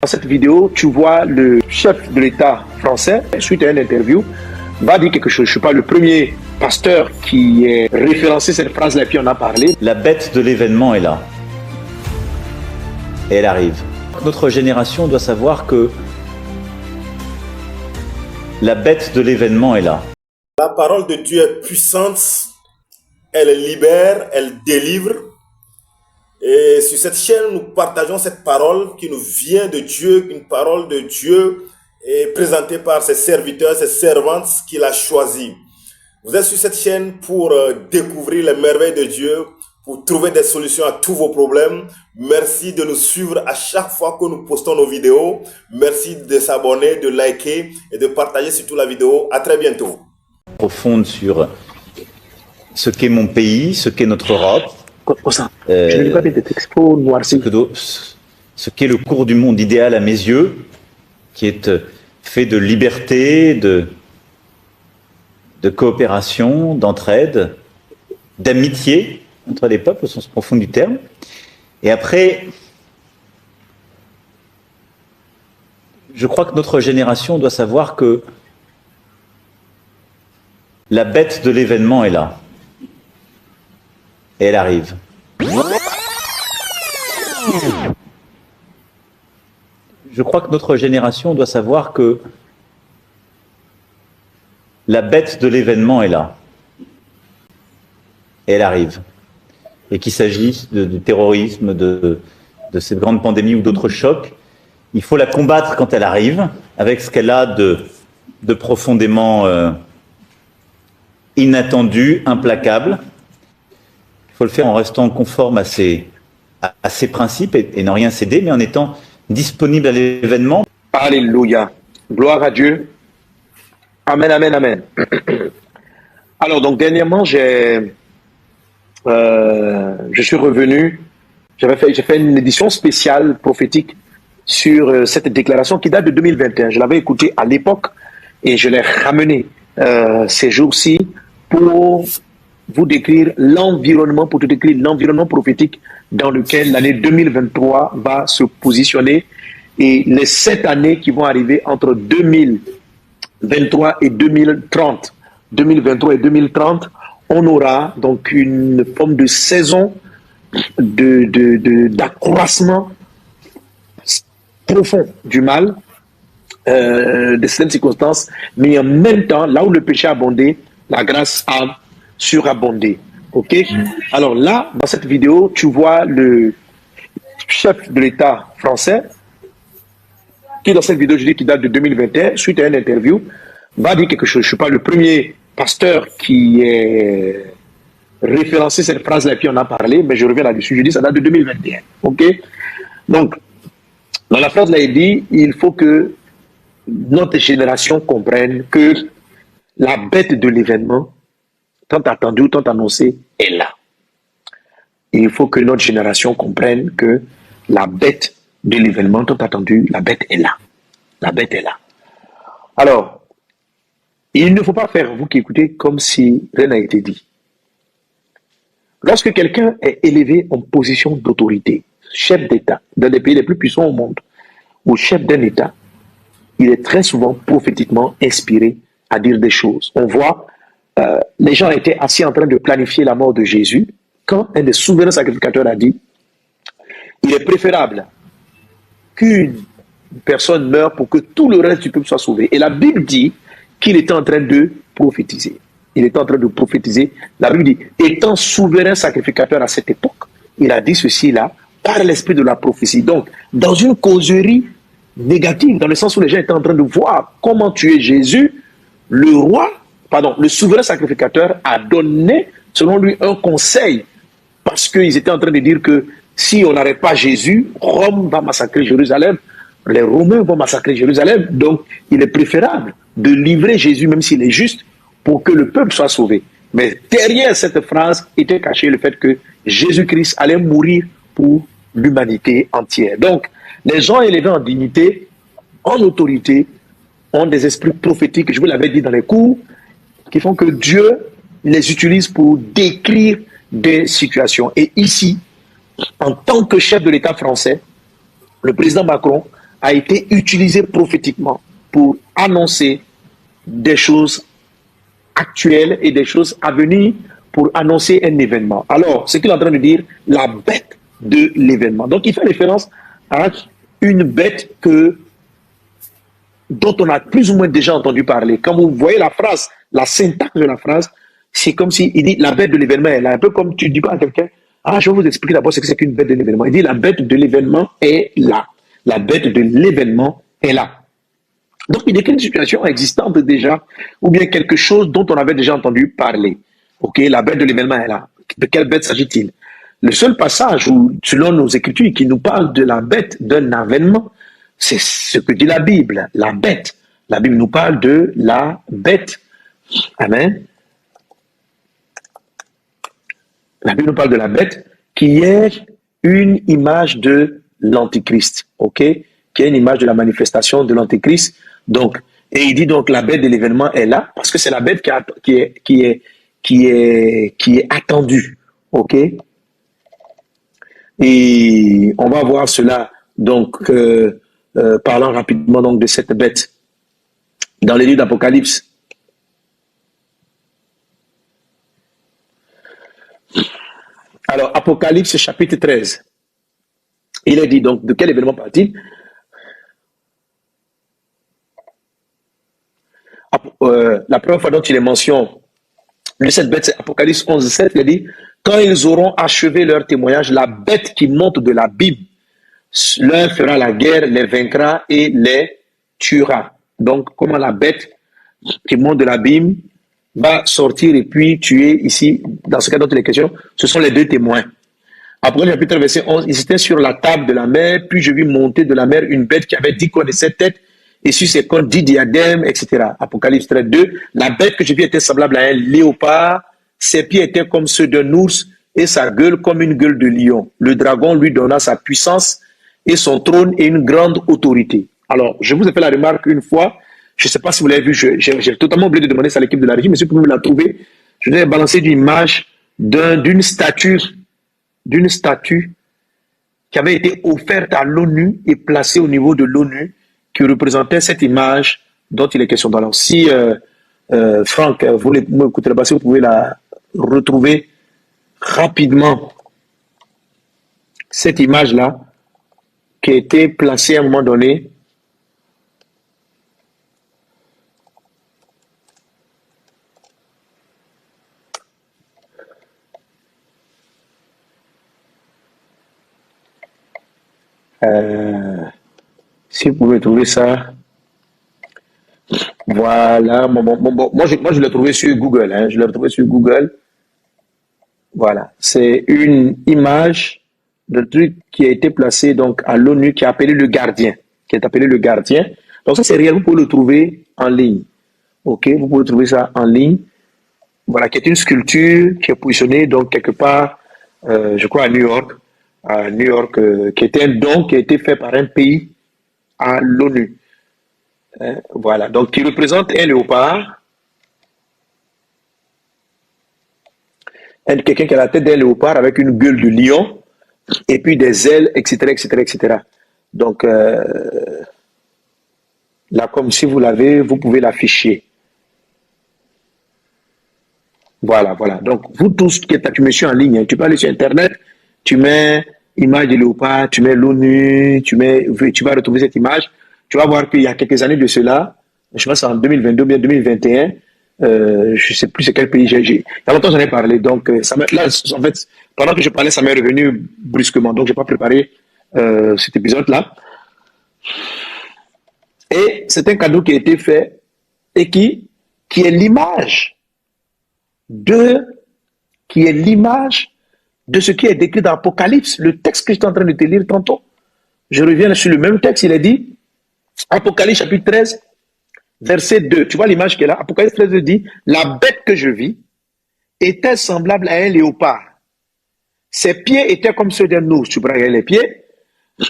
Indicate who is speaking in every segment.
Speaker 1: Dans cette vidéo, tu vois le chef de l'État français, suite à une interview, va dire quelque chose. Je ne suis pas le premier pasteur qui ait référencé cette phrase-là et puis on a parlé.
Speaker 2: La bête de l'événement est là. Et elle arrive. Notre génération doit savoir que la bête de l'événement est là.
Speaker 3: La parole de Dieu est puissante, elle libère, elle délivre. Et sur cette chaîne, nous partageons cette parole qui nous vient de Dieu, une parole de Dieu et présentée par ses serviteurs, ses servantes qu'il a choisis. Vous êtes sur cette chaîne pour découvrir les merveilles de Dieu, pour trouver des solutions à tous vos problèmes. Merci de nous suivre à chaque fois que nous postons nos vidéos. Merci de s'abonner, de liker et de partager surtout la vidéo. À très bientôt.
Speaker 2: Profonde sur ce qu'est mon pays, ce qu'est notre Europe.
Speaker 1: Je ne dis pas d'être expo noirci.
Speaker 2: Ce qu'est le cours du monde idéal à mes yeux, qui est fait de liberté, de coopération, d'entraide, d'amitié entre les peuples au sens profond du terme. Et après, je crois que notre génération doit savoir que la bête de l'événement est là. Et elle arrive. Je crois que notre génération doit savoir que la bête de l'événement est là. Et elle arrive. Et qu'il s'agisse du terrorisme, de cette grande pandémie ou d'autres chocs, il faut la combattre quand elle arrive, avec ce qu'elle a de profondément inattendu, implacable. Il faut le faire en restant conforme à ses principes et n'en rien céder, mais en étant disponible à l'événement.
Speaker 1: Alléluia. Gloire à Dieu. Amen, amen, amen. Alors, donc, dernièrement, je suis revenu, j'ai fait une édition spéciale prophétique sur cette déclaration qui date de 2021. Je l'avais écoutée à l'époque et je l'ai ramenée ces jours-ci pour vous décrire l'environnement, pour te décrire l'environnement prophétique dans lequel l'année 2023 va se positionner et les 7 années qui vont arriver entre 2023 et 2030. 2023 et 2030, on aura donc une forme de saison d'accroissement profond du mal, de certaines circonstances, mais en même temps, là où le péché a abondé, la grâce a surabondé. Ok? Alors là, dans cette vidéo, tu vois le chef de l'État français, qui dans cette vidéo, je dis qui date de 2021, suite à une interview, va dire quelque chose. Je ne suis pas le premier pasteur qui ait référencé cette phrase-là et puis on a parlé, mais je reviens là-dessus. Je dis ça date de 2021. Ok? Donc, dans la phrase là, il dit, il faut que notre génération comprenne que la bête de l'événement, tant attendu ou tant annoncé, est là. Il faut que notre génération comprenne que la bête de l'événement, tant attendu, la bête est là. La bête est là. Alors, il ne faut pas faire, vous qui écoutez, comme si rien n'a été dit. Lorsque quelqu'un est élevé en position d'autorité, chef d'État, dans les pays les plus puissants au monde, ou chef d'un État, il est très souvent prophétiquement inspiré à dire des choses. On voit, les gens étaient assis en train de planifier la mort de Jésus, quand un des souverains sacrificateurs a dit, il est préférable qu'une personne meure pour que tout le reste du peuple soit sauvé. Et la Bible dit qu'il était en train de prophétiser. Il était en train de prophétiser. La Bible dit, étant souverain sacrificateur à cette époque, il a dit ceci-là par l'esprit de la prophétie. Donc, dans une causerie négative, dans le sens où les gens étaient en train de voir comment tuer Jésus, le souverain sacrificateur a donné, selon lui, un conseil, parce qu'ils étaient en train de dire que si on n'arrête pas Jésus, Rome va massacrer Jérusalem, les Romains vont massacrer Jérusalem, donc il est préférable de livrer Jésus, même s'il est juste, pour que le peuple soit sauvé. Mais derrière cette phrase était caché le fait que Jésus-Christ allait mourir pour l'humanité entière. Donc, les gens élevés en dignité, en autorité, ont des esprits prophétiques, je vous l'avais dit dans les cours, qui font que Dieu les utilise pour décrire des situations. Et ici, en tant que chef de l'État français, le président Macron a été utilisé prophétiquement pour annoncer des choses actuelles et des choses à venir pour annoncer un événement. Alors, ce qu'il est en train de dire, la bête de l'événement. Donc, il fait référence à une bête dont on a plus ou moins déjà entendu parler. Quand vous voyez la phrase, la syntaxe de la phrase, c'est comme s'il dit la bête de l'événement est là. Un peu comme tu dis pas à quelqu'un, ah, je vais vous expliquer d'abord ce que c'est qu'une bête de l'événement. Il dit la bête de l'événement est là. La bête de l'événement est là. Donc, il décrit une situation existante déjà, ou bien quelque chose dont on avait déjà entendu parler. Ok, la bête de l'événement est là. De quelle bête s'agit-il? Le seul passage où, selon nos écritures, qui nous parle de la bête d'un avènement, c'est ce que dit la Bible, la bête. La Bible nous parle de la bête. Amen. La Bible nous parle de la bête qui est une image de l'Antichrist, ok? Qui est une image de la manifestation de l'Antichrist. Donc, et il dit donc la bête de l'événement est là parce que c'est la bête qui est attendue, ok? Et on va voir cela donc parlant rapidement donc de cette bête dans les livres d'Apocalypse. Alors, Apocalypse chapitre 13. Il est dit donc, de quel événement parle-t-il? La première fois dont il est mentionné de cette bête, c'est Apocalypse 11, 7, il dit, quand ils auront achevé leur témoignage, la bête qui monte de l'abîme leur fera la guerre, les vaincra et les tuera. Donc, comment la bête qui monte de l'abîme va sortir et puis tuer ici, dans ce cas dont il est question, ce sont les deux témoins. Après le chapitre verset 11, ils étaient sur la table de la mer, puis je vis monter de la mer une bête qui avait 10 cornes et 7 têtes, et sur ses cornes 10 diadèmes, etc. Apocalypse 13, 2, la bête que je vis était semblable à un léopard, ses pieds étaient comme ceux d'un ours, et sa gueule comme une gueule de lion. Le dragon lui donna sa puissance, et son trône et une grande autorité. Alors, je vous ai fait la remarque une fois, je ne sais pas si vous l'avez vu, j'ai totalement oublié de demander ça à l'équipe de la régie, mais si vous pouvez me la trouver, je vous ai balancé une image d'une statue qui avait été offerte à l'ONU et placée au niveau de l'ONU, qui représentait cette image dont il est question. Alors, si Franck, vous m'écoutez là-bas, si vous pouvez la retrouver rapidement, cette image-là, qui a été placée à un moment donné. Si vous pouvez trouver ça. Voilà. Moi, je l'ai trouvé sur Google. Hein, je l'ai retrouvé sur Google. Voilà. C'est une image de truc qui a été placé donc à l'ONU, qui est appelé le gardien. Donc ça, c'est réel. Vous pouvez le trouver en ligne. Ok, vous pouvez trouver ça en ligne. Voilà, qui est une sculpture qui est positionnée donc quelque part, je crois à New York, qui était un don qui a été fait par un pays à l'ONU. Voilà, donc qui représente un léopard, quelqu'un qui a la tête d'un léopard avec une gueule de lion et puis des ailes, etc., etc., etc. Donc là, comme si vous l'avez, vous pouvez l'afficher. Voilà. Donc vous tous tu me suis en ligne, hein, tu peux aller sur Internet, tu mets image de léopard, tu mets l'ONU, tu vas retrouver cette image. Tu vas voir qu'il y a quelques années de cela, je pense en 2022 ou bien 2021, je ne sais plus c'est quel pays il y a longtemps j'en ai parlé, donc là, en fait, pendant que je parlais, ça m'est revenu brusquement, donc je n'ai pas préparé cet épisode-là. Et c'est un cadeau qui a été fait et qui est l'image de ce qui est décrit dans l'Apocalypse, le texte que j'étais en train de te lire tantôt. Je reviens sur le même texte, il est dit, Apocalypse chapitre 13, verset 2. Tu vois l'image qui est là? Apocalypse 13 dit, la bête que je vis était semblable à un léopard. Ses pieds étaient comme ceux d'un ours, tu prends les pieds,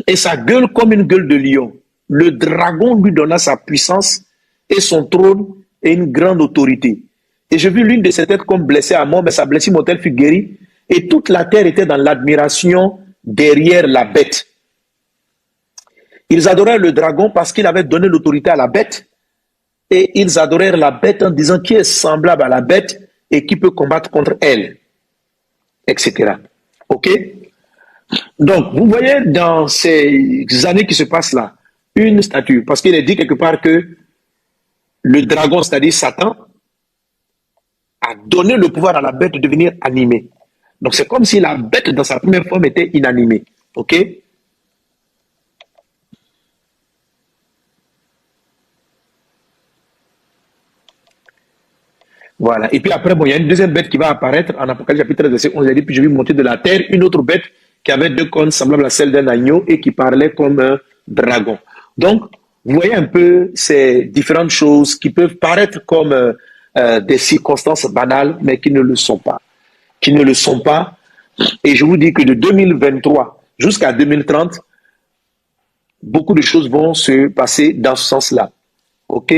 Speaker 1: et sa gueule comme une gueule de lion. Le dragon lui donna sa puissance et son trône et une grande autorité. Et je vis l'une de ses têtes comme blessée à mort, mais sa blessure mortelle fut guérie, et toute la terre était dans l'admiration derrière la bête. Ils adoraient le dragon parce qu'il avait donné l'autorité à la bête. Et ils adorèrent la bête en disant qui est semblable à la bête et qui peut combattre contre elle, etc. OK? Donc, vous voyez dans ces années qui se passent là, une statue, parce qu'il est dit quelque part que le dragon, c'est-à-dire Satan, a donné le pouvoir à la bête de devenir animée. Donc, c'est comme si la bête, dans sa première forme, était inanimée. OK? Voilà. Et puis après, bon, il y a une deuxième bête qui va apparaître en Apocalypse chapitre 13, verset 11. Il dit, puis je vis monter de la terre une autre bête qui avait deux cornes semblables à celle d'un agneau et qui parlait comme un dragon. Donc, vous voyez un peu ces différentes choses qui peuvent paraître comme des circonstances banales, mais qui ne le sont pas. Qui ne le sont pas. Et je vous dis que de 2023 jusqu'à 2030, beaucoup de choses vont se passer dans ce sens-là. OK?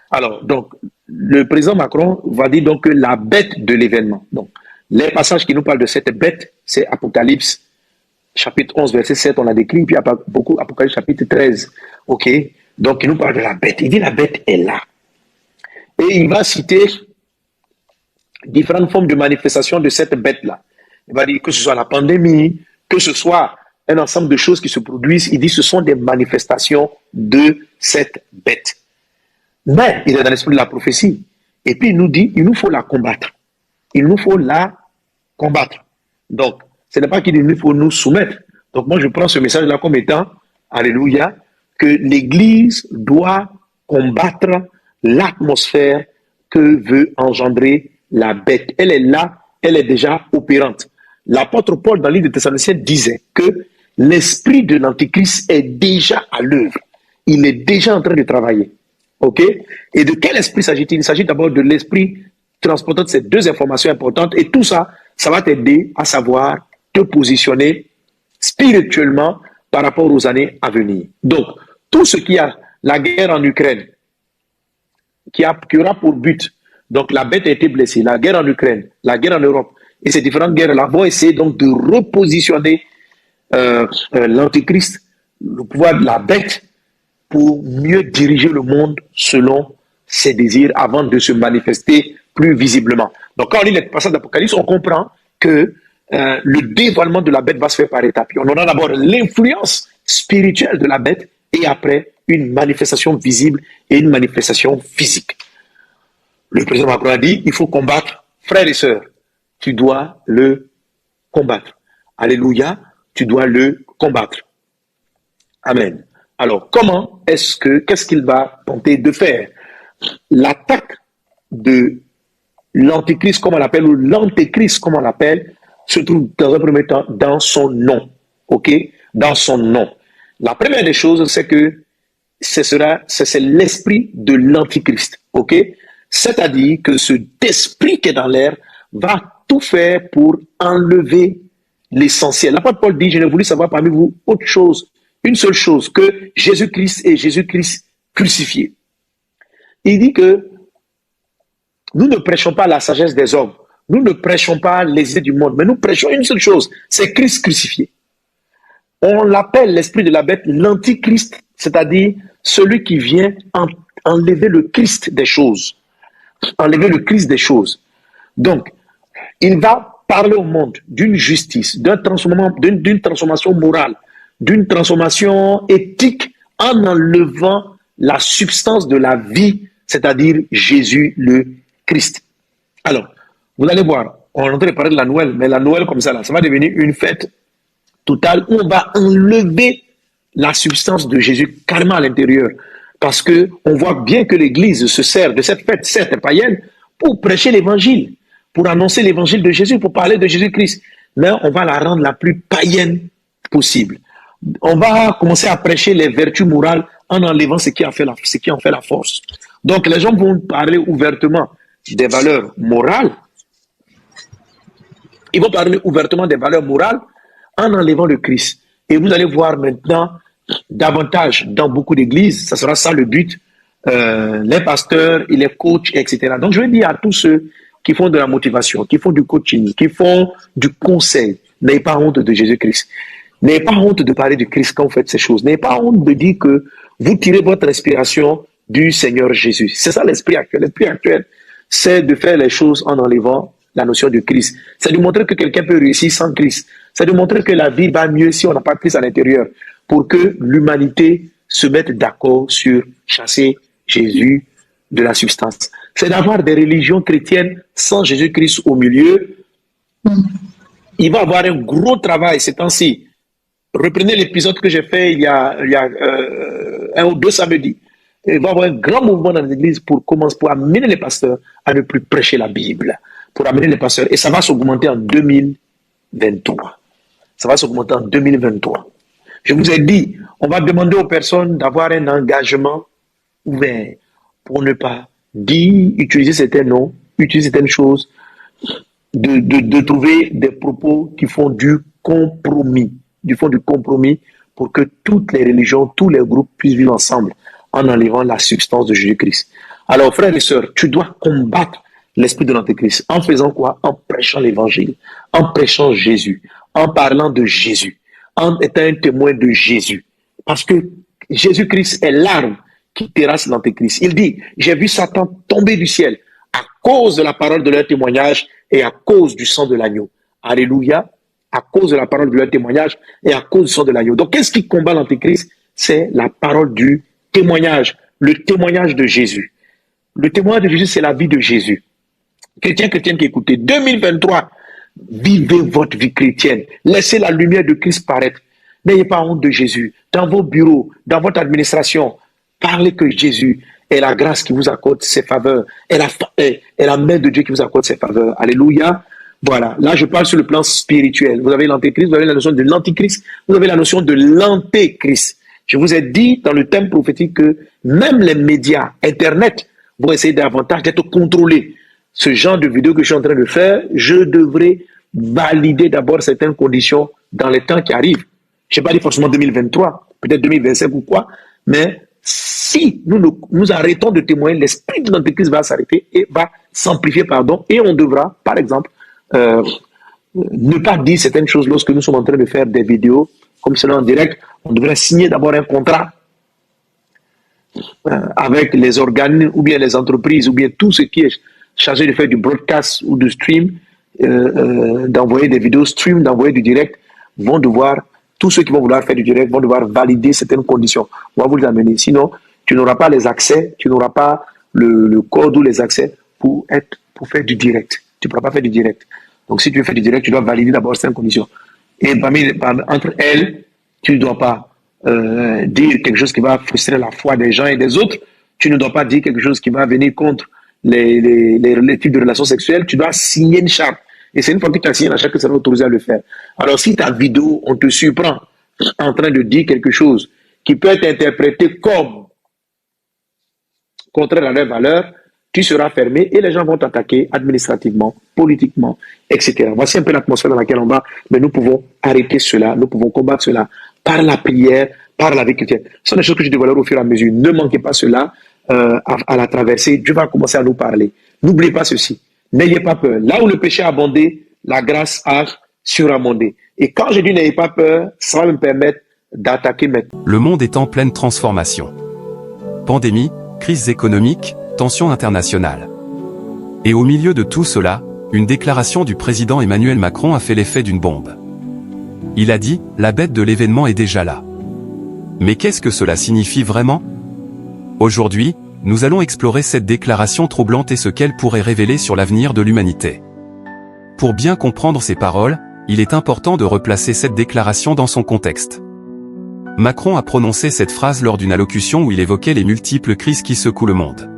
Speaker 1: Alors, donc, le président Macron va dire donc que la bête de l'événement. Donc, les passages qui nous parlent de cette bête, c'est Apocalypse chapitre 11, verset 7, on l'a décrit, puis beaucoup Apocalypse chapitre 13. OK? Donc, il nous parle de la bête. Il dit la bête est là. Et il va citer différentes formes de manifestation de cette bête-là. Il va dire que ce soit la pandémie, que ce soit un ensemble de choses qui se produisent. Il dit que ce sont des manifestations de cette bête. Mais il est dans l'esprit de la prophétie. Et puis il nous dit, il nous faut la combattre. Il nous faut la combattre. Donc, ce n'est pas qu'il dit, il faut nous soumettre. Donc moi, je prends ce message-là comme étant, alléluia, que l'Église doit combattre l'atmosphère que veut engendrer la bête. Elle est là, elle est déjà opérante. L'apôtre Paul, dans le livre de Thessaloniciens, disait que l'esprit de l'Antichrist est déjà à l'œuvre. Il est déjà en train de travailler. OK? Et de quel esprit s'agit-il? Il s'agit d'abord de l'esprit transportant ces deux informations importantes. Et tout ça, ça va t'aider à savoir te positionner spirituellement par rapport aux années à venir. Donc, tout ce qui a la guerre en Ukraine, qui aura pour but, donc la bête a été blessée, la guerre en Ukraine, la guerre en Europe, et ces différentes guerres-là vont essayer donc de repositionner l'Antichrist, le pouvoir de la bête, pour mieux diriger le monde selon ses désirs avant de se manifester plus visiblement. Donc quand on lit les passages d'Apocalypse, on comprend que le dévoilement de la bête va se faire par étapes. On aura d'abord l'influence spirituelle de la bête et après une manifestation visible et une manifestation physique. Le président Macron a dit, il faut combattre, frères et sœurs, tu dois le combattre. Alléluia, tu dois le combattre. Amen. Alors, qu'est-ce qu'il va tenter de faire? L'attaque de l'antéchrist, comme on l'appelle, ou l'antéchrist, comme on l'appelle, se trouve dans un premier temps dans son nom. OK? Dans son nom. La première des choses, c'est que c'est l'esprit de l'antichrist. OK? C'est-à-dire que cet esprit qui est dans l'air va tout faire pour enlever l'essentiel. L'apôtre Paul dit, je n'ai voulu savoir parmi vous autre chose, une seule chose, que Jésus-Christ et Jésus-Christ crucifié. Il dit que nous ne prêchons pas la sagesse des hommes, nous ne prêchons pas les idées du monde, mais nous prêchons une seule chose, c'est Christ crucifié. On l'appelle l'esprit de la bête l'antichrist, c'est-à-dire celui qui vient enlever le Christ des choses. Enlever le Christ des choses. Donc, il va parler au monde d'une justice, d'une transformation morale, d'une transformation éthique en enlevant la substance de la vie, c'est-à-dire Jésus le Christ. Alors, vous allez voir, on est en train de parler de la Noël, mais la Noël comme ça, là, ça va devenir une fête totale où on va enlever la substance de Jésus carrément à l'intérieur. Parce que on voit bien que l'Église se sert de cette fête, certes païenne, pour prêcher l'Évangile, pour annoncer l'Évangile de Jésus, pour parler de Jésus-Christ. Mais on va la rendre la plus païenne possible. On va commencer à prêcher les vertus morales en enlevant ce qui en fait la force. Donc les gens vont parler ouvertement des valeurs morales. Ils vont parler ouvertement des valeurs morales en enlevant le Christ. Et vous allez voir maintenant davantage dans beaucoup d'églises, ça sera ça le but, les pasteurs et les coachs, etc. Donc je vais dire à tous ceux qui font de la motivation, qui font du coaching, qui font du conseil, n'ayez pas honte de Jésus-Christ. N'ayez pas honte de parler du Christ quand vous faites ces choses. N'ayez pas honte de dire que vous tirez votre inspiration du Seigneur Jésus. C'est ça l'esprit actuel. L'esprit actuel, c'est de faire les choses en enlevant la notion de Christ. C'est de montrer que quelqu'un peut réussir sans Christ. C'est de montrer que la vie va mieux si on n'a pas Christ à l'intérieur. Pour que l'humanité se mette d'accord sur chasser Jésus de la substance. C'est d'avoir des religions chrétiennes sans Jésus-Christ au milieu. Il va avoir un gros travail ces temps-ci. Reprenez l'épisode que j'ai fait il y a 1 ou 2 samedis. Il va y avoir un grand mouvement dans l'église pour amener les pasteurs à ne plus prêcher la Bible. Pour amener les pasteurs. Et ça va s'augmenter en 2023. Ça va s'augmenter en 2023. Je vous ai dit, on va demander aux personnes d'avoir un engagement ouvert pour ne pas dire, utiliser certains noms, utiliser certaines choses, de trouver des propos qui font du compromis, pour que toutes les religions, tous les groupes puissent vivre ensemble en enlevant la substance de Jésus-Christ. Alors, frères et sœurs, tu dois combattre l'esprit de l'antéchrist en faisant quoi? En prêchant l'évangile, en prêchant Jésus, en parlant de Jésus, en étant un témoin de Jésus. Parce que Jésus-Christ est l'arme qui terrasse l'antéchrist. Il dit, j'ai vu Satan tomber du ciel à cause de la parole de leur témoignage et à cause du sang de l'agneau. Alléluia. À cause de la parole de leur témoignage et à cause du sang de l'agneau. Donc, qu'est-ce qui combat l'antéchrist? C'est la parole du témoignage, le témoignage de Jésus. Le témoignage de Jésus, c'est la vie de Jésus. Chrétiens, chrétiennes qui écoutez, 2023, vivez votre vie chrétienne. Laissez la lumière de Christ paraître. N'ayez pas honte de Jésus. Dans vos bureaux, dans votre administration, parlez que Jésus est la grâce qui vous accorde ses faveurs, est la main de Dieu qui vous accorde ses faveurs. Alléluia. Voilà. Là, je parle sur le plan spirituel. Vous avez l'antéchrist, vous avez la notion de l'antichrist, vous avez la notion de l'antéchrist. Je vous ai dit dans le thème prophétique que même les médias, Internet, vont essayer davantage d'être contrôlés. Ce genre de vidéo que je suis en train de faire, je devrais valider d'abord certaines conditions dans les temps qui arrivent. Je n'ai pas dit forcément 2023, peut-être 2025 ou quoi, mais si nous arrêtons de témoigner, l'esprit de l'antéchrist va s'arrêter et va s'amplifier, et on devra, par exemple, ne pas dire certaines choses lorsque nous sommes en train de faire des vidéos comme cela en direct. On devrait signer d'abord un contrat avec les organes ou bien les entreprises ou bien tout ce qui est chargé de faire du broadcast ou du stream, d'envoyer des vidéos stream, d'envoyer du direct, tous ceux qui vont vouloir faire du direct vont devoir valider certaines conditions. On va vous les amener. Sinon, tu n'auras pas les accès, tu n'auras pas le code ou les accès pour faire du direct. Tu ne pourras pas faire du direct. Donc, si tu veux faire du direct, tu dois valider d'abord certaines conditions. Et entre elles, tu ne dois pas dire quelque chose qui va frustrer la foi des gens et des autres. Tu ne dois pas dire quelque chose qui va venir contre les types de relations sexuelles. Tu dois signer une charte. Et c'est une fois que tu as signé la charte que ça va autorisé à le faire. Alors, si ta vidéo, on te surprend en train de dire quelque chose qui peut être interprété comme contraire à leurs valeurs, tu seras fermé et les gens vont t'attaquer administrativement, politiquement, etc. Voici un peu l'atmosphère dans laquelle on va, mais nous pouvons arrêter cela, nous pouvons combattre cela par la prière, par la vie chrétienne. Ce sont des choses que je dévoilerai au fur et à mesure. Ne manquez pas cela à la traversée. Dieu va commencer à nous parler. N'oubliez pas ceci. N'ayez pas peur. Là où le péché a abondé, la grâce a surabondé. Et quand je dis n'ayez pas peur, ça va me permettre d'attaquer maintenant.
Speaker 4: Le monde est en pleine transformation. Pandémie, crise économique, tensions internationales. Et au milieu de tout cela, une déclaration du président Emmanuel Macron a fait l'effet d'une bombe. Il a dit « La bête de l'événement est déjà là ». Mais qu'est-ce que cela signifie vraiment? Aujourd'hui, nous allons explorer cette déclaration troublante et ce qu'elle pourrait révéler sur l'avenir de l'humanité. Pour bien comprendre ces paroles, il est important de replacer cette déclaration dans son contexte. Macron a prononcé cette phrase lors d'une allocution où il évoquait les multiples crises qui secouent le monde.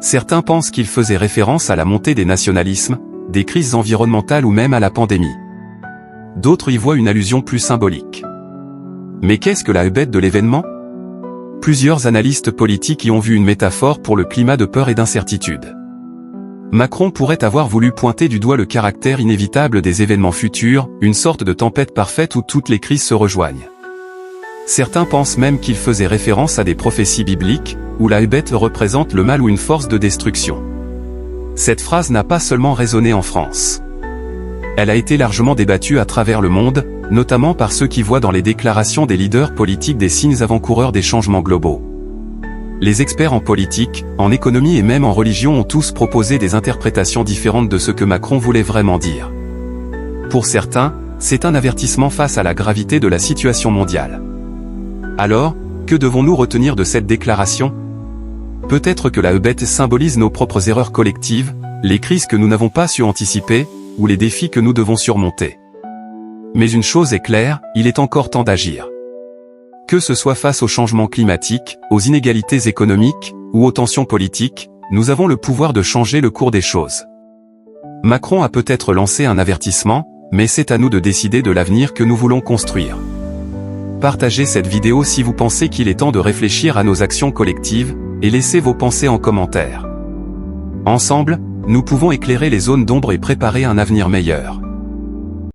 Speaker 4: Certains pensent qu'il faisait référence à la montée des nationalismes, des crises environnementales ou même à la pandémie. D'autres y voient une allusion plus symbolique. Mais qu'est-ce que la bête de l'événement? Plusieurs analystes politiques y ont vu une métaphore pour le climat de peur et d'incertitude. Macron pourrait avoir voulu pointer du doigt le caractère inévitable des événements futurs, une sorte de tempête parfaite où toutes les crises se rejoignent. Certains pensent même qu'il faisait référence à des prophéties bibliques, où la bête représente le mal ou une force de destruction. Cette phrase n'a pas seulement résonné en France. Elle a été largement débattue à travers le monde, notamment par ceux qui voient dans les déclarations des leaders politiques des signes avant-coureurs des changements globaux. Les experts en politique, en économie et même en religion ont tous proposé des interprétations différentes de ce que Macron voulait vraiment dire. Pour certains, c'est un avertissement face à la gravité de la situation mondiale. Alors, que devons-nous retenir de cette déclaration? Peut-être que la bête symbolise nos propres erreurs collectives, les crises que nous n'avons pas su anticiper, ou les défis que nous devons surmonter. Mais une chose est claire, il est encore temps d'agir. Que ce soit face au changement climatique, aux inégalités économiques, ou aux tensions politiques, nous avons le pouvoir de changer le cours des choses. Macron a peut-être lancé un avertissement, mais c'est à nous de décider de l'avenir que nous voulons construire. Partagez cette vidéo si vous pensez qu'il est temps de réfléchir à nos actions collectives, et laissez vos pensées en commentaire. Ensemble, nous pouvons éclairer les zones d'ombre et préparer un avenir meilleur.